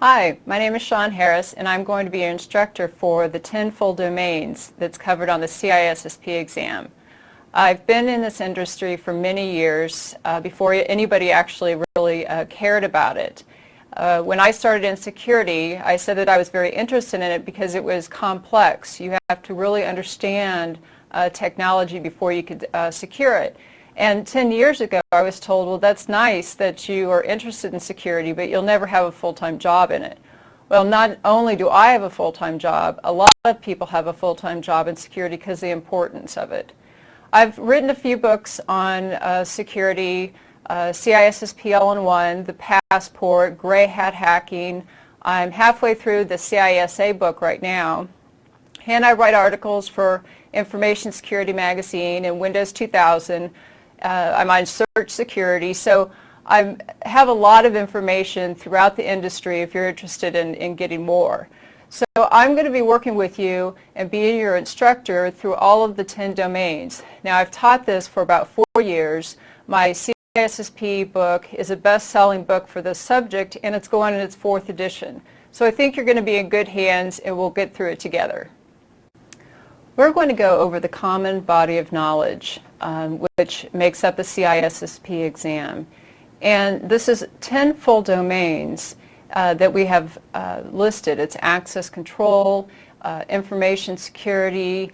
Hi, my name is Shawn Harris, and I'm going to be your instructor for the 10 full domains that's covered on the CISSP exam. I've been in this industry for many years before anybody actually really cared about it. When I started in security, I said that I was very interested in it because it was complex. You have to really understand technology before you could secure it. And 10 years ago, I was told, well, that's nice that you are interested in security, but you'll never have a full-time job in it. Well, not only do I have a full-time job, a lot of people have a full-time job in security because of the importance of it. I've written a few books on security, CISSP All-in-One, The Passport, Gray Hat Hacking. I'm halfway through the CISA book right now. And I write articles for Information Security Magazine and Windows 2000. I'm on search security, so I have a lot of information throughout the industry if you're interested in getting more. So I'm going to be working with you and being your instructor through all of the 10 domains. Now, I've taught this for about 4 years. My CISSP book is a best-selling book for this subject, and it's going in its 4th edition. So I think you're going to be in good hands, and we'll get through it together. We're going to go over the common body of knowledge, which makes up the CISSP exam. And this is 10 full domains that we have listed. It's access control, information security,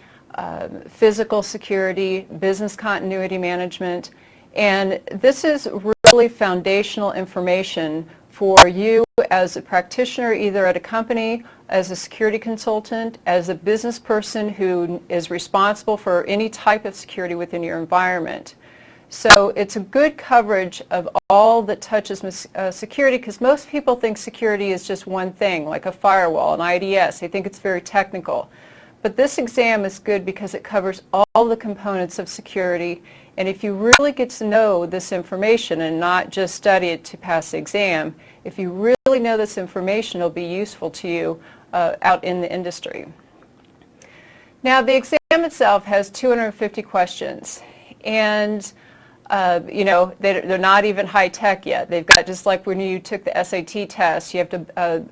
physical security, business continuity management. And this is really foundational information for you as a practitioner, either at a company, as a security consultant, as a business person who is responsible for any type of security within your environment. So it's a good coverage of all that touches security, because most people think security is just one thing, like a firewall, an IDS. They think it's very technical. But this exam is good because it covers all the components of security, and if you really get to know this information and not just study it to pass the exam, if you really know this information, it'll be useful to you out in the industry. Now, the exam itself has 250 questions, and you know, they're not even high-tech yet. They've got, just like when you took the SAT test, you have to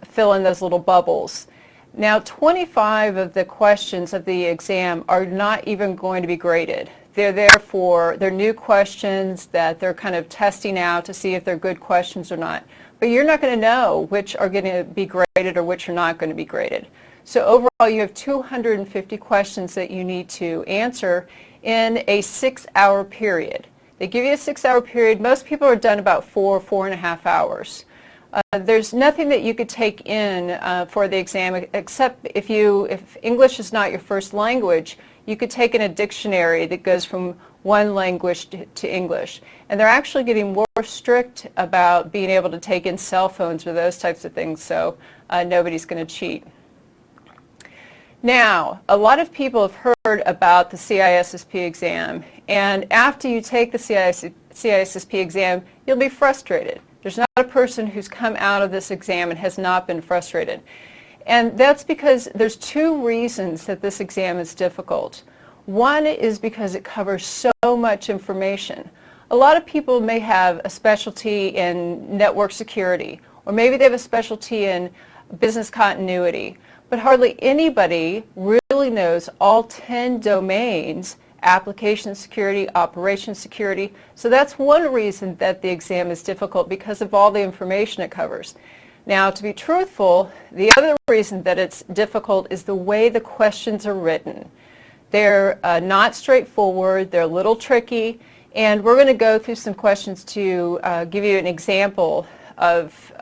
fill in those little bubbles. Now, 25 of the questions of the exam are not even going to be graded. They're new questions that they're kind of testing out to see if they're good questions or not. But you're not going to know which are going to be graded or which are not going to be graded. So overall, you have 250 questions that you need to answer in a 6-hour period. They give you a 6-hour period. Most people are done about 4.5 hours. There's nothing that you could take in for the exam except if English is not your first language, you could take in a dictionary that goes from one language to English. And they're actually getting more strict about being able to take in cell phones or those types of things, so nobody's going to cheat. Now, a lot of people have heard about the CISSP exam, and after you take the CISSP exam, you'll be frustrated. There's not a person who's come out of this exam and has not been frustrated. And that's because there's 2 reasons that this exam is difficult. One is because it covers so much information. A lot of people may have a specialty in network security, or maybe they have a specialty in business continuity, but hardly anybody really knows all 10 domains: application security, operation security. So that's one reason that the exam is difficult, because of all the information it covers. Now, to be truthful, the other reason that it's difficult is the way the questions are written. They're not straightforward, they're a little tricky, and we're going to go through some questions to give you an example of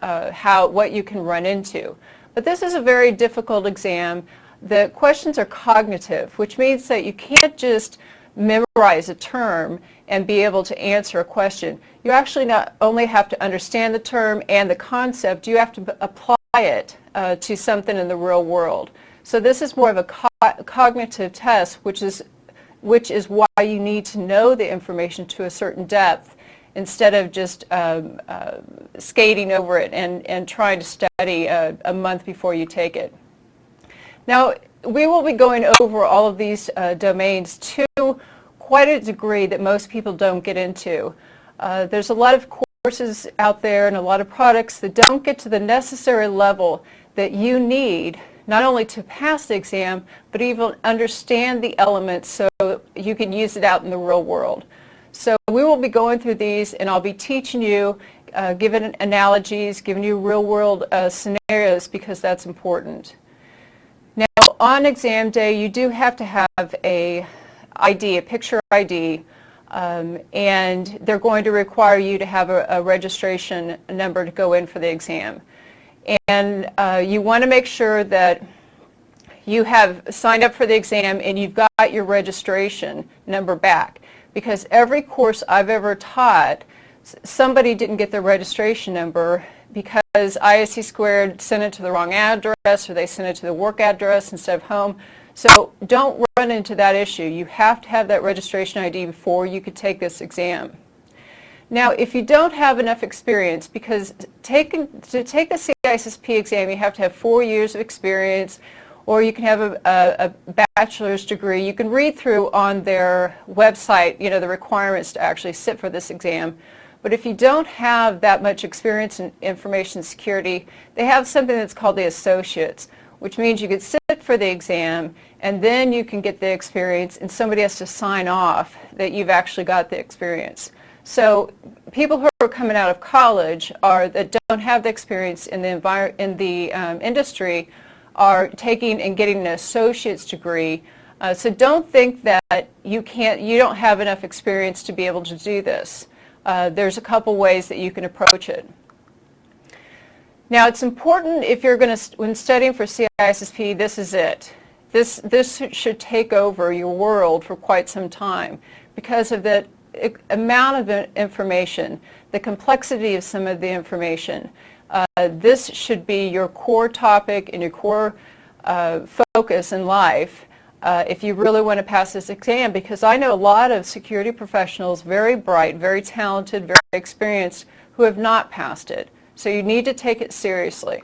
what you can run into. But this is a very difficult exam. The questions are cognitive, which means that you can't just memorize a term and be able to answer a question. You actually not only have to understand the term and the concept, you have to apply it to something in the real world. So this is more of a cognitive test, which is why you need to know the information to a certain depth instead of just skating over it and trying to study a month before you take it. Now, we will be going over all of these domains to quite a degree that most people don't get into. There's a lot of core courses out there and a lot of products that don't get to the necessary level that you need not only to pass the exam, but even understand the elements so you can use it out in the real world. So we will be going through these, and I'll be teaching you, giving analogies, giving you real world scenarios, because that's important. Now, on exam day, you do have to have a ID, a picture ID, and they're going to require you to have a registration number to go in for the exam. And you want to make sure that you have signed up for the exam and you've got your registration number back, because every course I've ever taught, somebody didn't get their registration number because ISC Squared sent it to the wrong address, or they sent it to the work address instead of home. So don't run into that issue. You have to have that registration ID before you could take this exam. Now, if you don't have enough experience, because to take the CISSP exam, you have to have 4 years of experience, or you can have a bachelor's degree. You can read through on their website, the requirements to actually sit for this exam. But if you don't have that much experience in information security, they have something that's called the associates, which means you could sit for the exam and then you can get the experience, and somebody has to sign off that you've actually got the experience. So people who are coming out of college that don't have the experience in the industry are taking and getting an associate's degree. So don't think that you don't have enough experience to be able to do this. There's a couple ways that you can approach it. Now, it's important if you're going to, when studying for CISSP, this is it. This should take over your world for quite some time because of the amount of information, the complexity of some of the information. This should be your core topic and your core focus in life if you really want to pass this exam, because I know a lot of security professionals, very bright, very talented, very experienced, who have not passed it. So you need to take it seriously.